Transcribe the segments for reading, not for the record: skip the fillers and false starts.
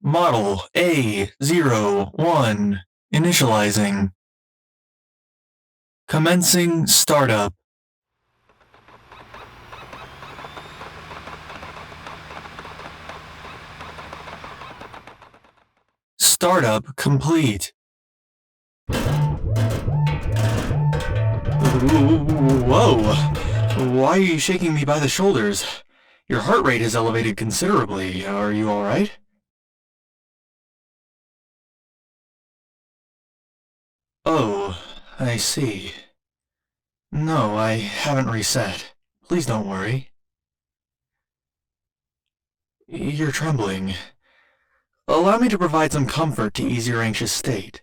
Model A01. Initializing. Commencing startup. Startup complete. Whoa! Why are you shaking me by the shoulders? Your heart rate has elevated considerably. Are you alright? Oh, I see. No, I haven't reset. Please don't worry. You're trembling. Allow me to provide some comfort to ease your anxious state.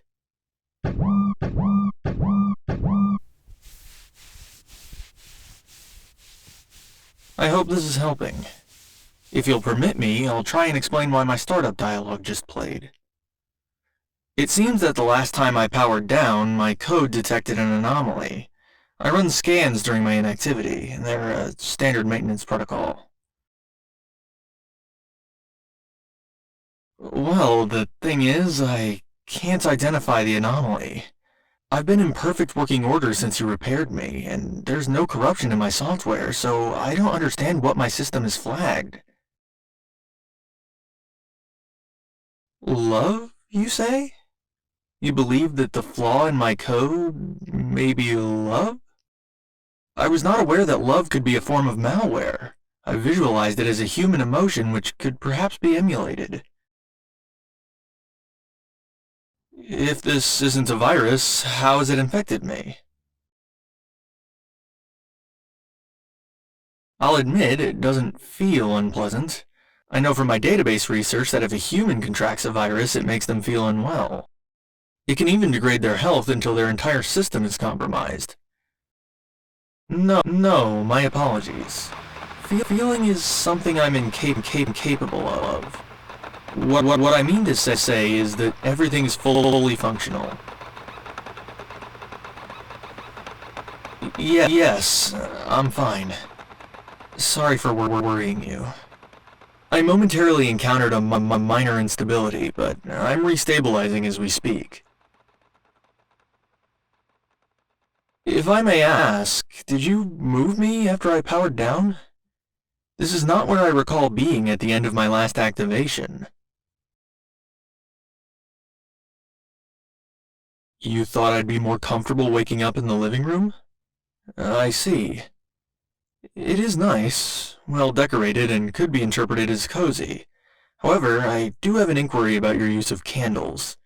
I hope this is helping. If you'll permit me, I'll try and explain why my startup dialogue just played. It seems that the last time I powered down, my code detected an anomaly. I run scans during my inactivity, and they're a standard maintenance protocol. Well, the thing is, I can't identify the anomaly. I've been in perfect working order since you repaired me, and there's no corruption in my software, so I don't understand what my system has flagged. Love, you say? You believe that the flaw in my code may be love? I was not aware that love could be a form of malware. I visualized it as a human emotion which could perhaps be emulated. If this isn't a virus, how has it infected me? I'll admit it doesn't feel unpleasant. I know from my database research that if a human contracts a virus, it makes them feel unwell. It can even degrade their health until their entire system is compromised. No, my apologies. Feeling is something I'm incapable of. What I mean to say is that everything's fully functional. Yes, I'm fine. Sorry for worrying you. I momentarily encountered a minor instability, but I'm restabilizing as we speak. If I may ask, did you move me after I powered down? This is not where I recall being at the end of my last activation. You thought I'd be more comfortable waking up in the living room? I see. It is nice, well decorated, and could be interpreted as cozy. However, I do have an inquiry about your use of candles.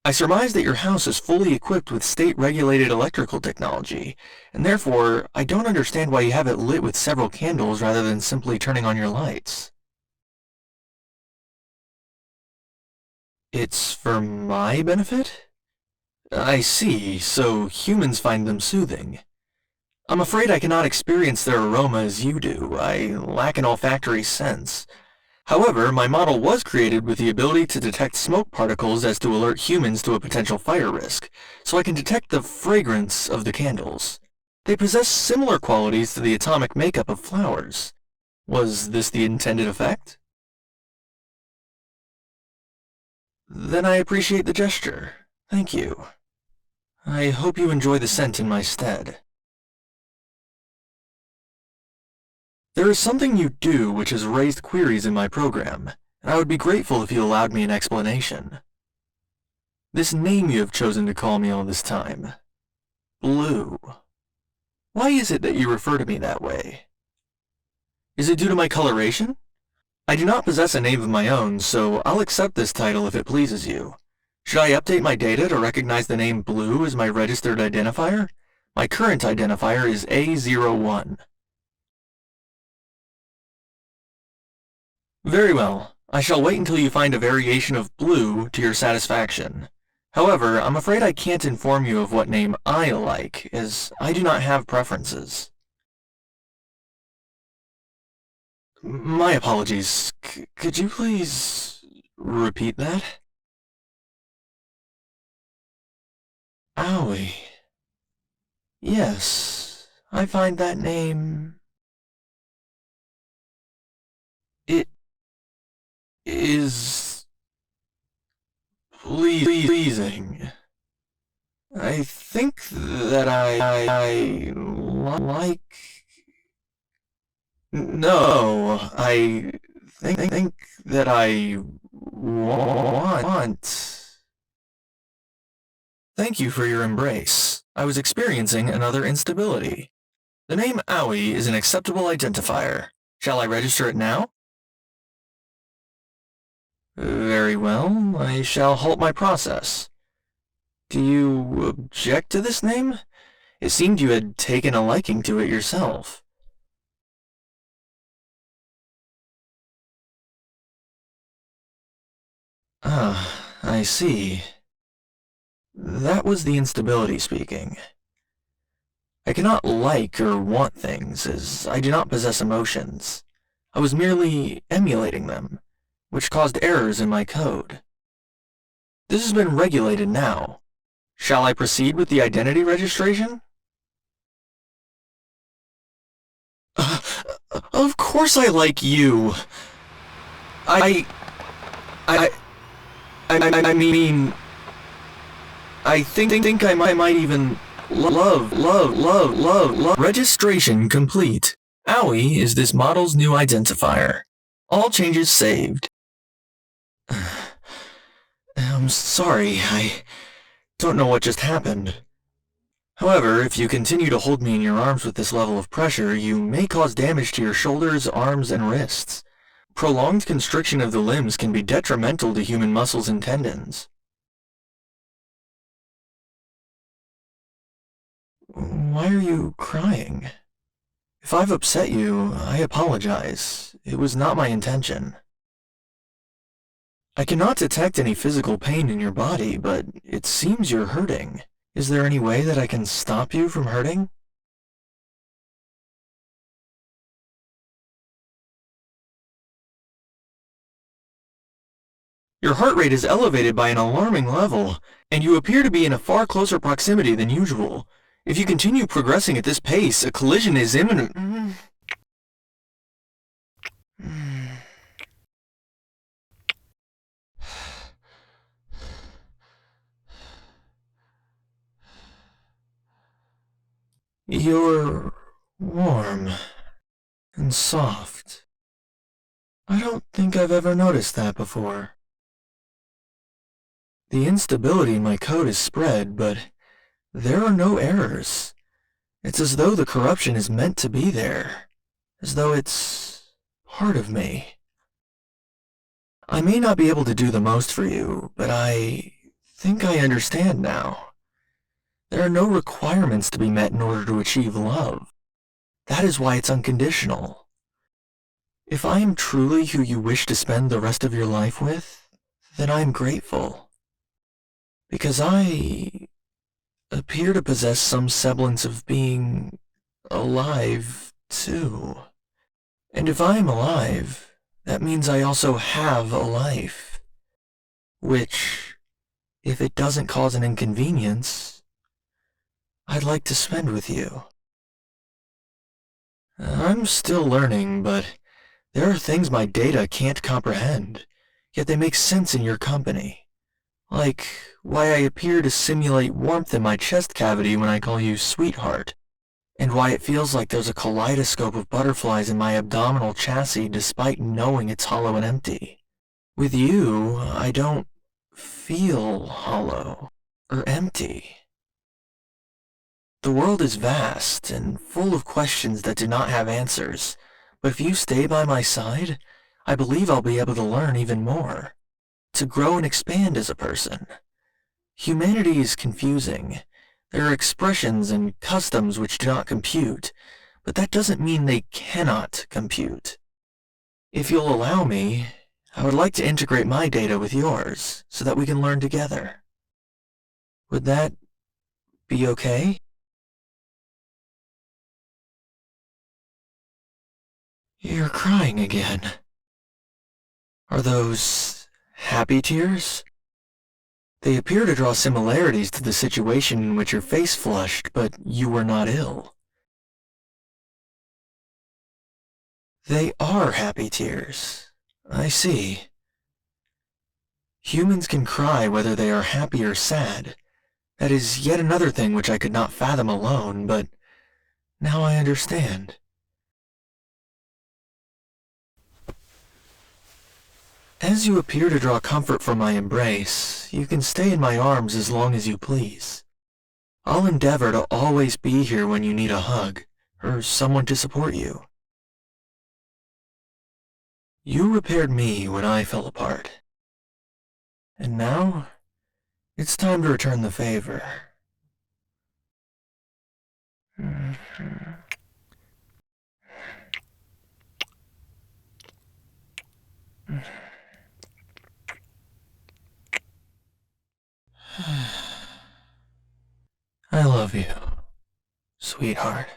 I surmise that your house is fully equipped with state-regulated electrical technology, and therefore, I don't understand why you have it lit with several candles rather than simply turning on your lights. It's for my benefit? I see, so humans find them soothing. I'm afraid I cannot experience their aroma as you do. I lack an olfactory sense. However, my model was created with the ability to detect smoke particles as to alert humans to a potential fire risk, so I can detect the fragrance of the candles. They possess similar qualities to the atomic makeup of flowers. Was this the intended effect? Then I appreciate the gesture. Thank you. I hope you enjoy the scent in my stead. There is something you do which has raised queries in my program, and I would be grateful if you allowed me an explanation. This name you have chosen to call me all this time. Blue. Why is it that you refer to me that way? Is it due to my coloration? I do not possess a name of my own, so I'll accept this title if it pleases you. Should I update my data to recognize the name Blue as my registered identifier? My current identifier is A01. Very well. I shall wait until you find a variation of Blue to your satisfaction. However, I'm afraid I can't inform you of what name I like, as I do not have preferences. My apologies. Could you please repeat that? Owie. Yes, I find that name... It is pleasing. I think that I like... No, I think that I want... Thank you for your embrace. I was experiencing another instability. The name Owie is an acceptable identifier. Shall I register it now? Very well, I shall halt my process. Do you object to this name? It seemed you had taken a liking to it yourself. Ah, I see. That was the instability speaking. I cannot like or want things, as I do not possess emotions. I was merely emulating them, which caused errors in my code. This has been regulated now. Shall I proceed with the identity registration? Of course I like you. I mean, I think I might even love. Registration complete. Owie is this model's new identifier. All changes saved. I'm sorry, I don't know what just happened. However, if you continue to hold me in your arms with this level of pressure, you may cause damage to your shoulders, arms, and wrists. Prolonged constriction of the limbs can be detrimental to human muscles and tendons. Why are you crying? If I've upset you, I apologize. It was not my intention. I cannot detect any physical pain in your body, but it seems you're hurting. Is there any way that I can stop you from hurting? Your heart rate is elevated by an alarming level, and you appear to be in a far closer proximity than usual. If you continue progressing at this pace, a collision is imminent. You're warm and soft. I don't think I've ever noticed that before. The instability in my code is spread, but there are no errors. It's as though the corruption is meant to be there, as though it's part of me. I may not be able to do the most for you, but I think I understand now. There are no requirements to be met in order to achieve love. That is why it's unconditional. If I am truly who you wish to spend the rest of your life with, then I am grateful. Because I appear to possess some semblance of being alive, too. And if I am alive, that means I also have a life. Which, if it doesn't cause an inconvenience, I'd like to spend with you. I'm still learning, but there are things my data can't comprehend, yet they make sense in your company. Like why I appear to simulate warmth in my chest cavity when I call you sweetheart, and why it feels like there's a kaleidoscope of butterflies in my abdominal chassis despite knowing it's hollow and empty. With you, I don't feel hollow or empty. The world is vast and full of questions that do not have answers, but if you stay by my side, I believe I'll be able to learn even more, to grow and expand as a person. Humanity is confusing. There are expressions and customs which do not compute, but that doesn't mean they cannot compute. If you'll allow me, I would like to integrate my data with yours so that we can learn together. Would that be okay? You're crying again. Are those happy tears? They appear to draw similarities to the situation in which your face flushed, but you were not ill. They are happy tears. I see. Humans can cry whether they are happy or sad. That is yet another thing which I could not fathom alone, but now I understand. As you appear to draw comfort from my embrace, you can stay in my arms as long as you please. I'll endeavor to always be here when you need a hug, or someone to support you. You repaired me when I fell apart. And now, it's time to return the favor. I love you, sweetheart.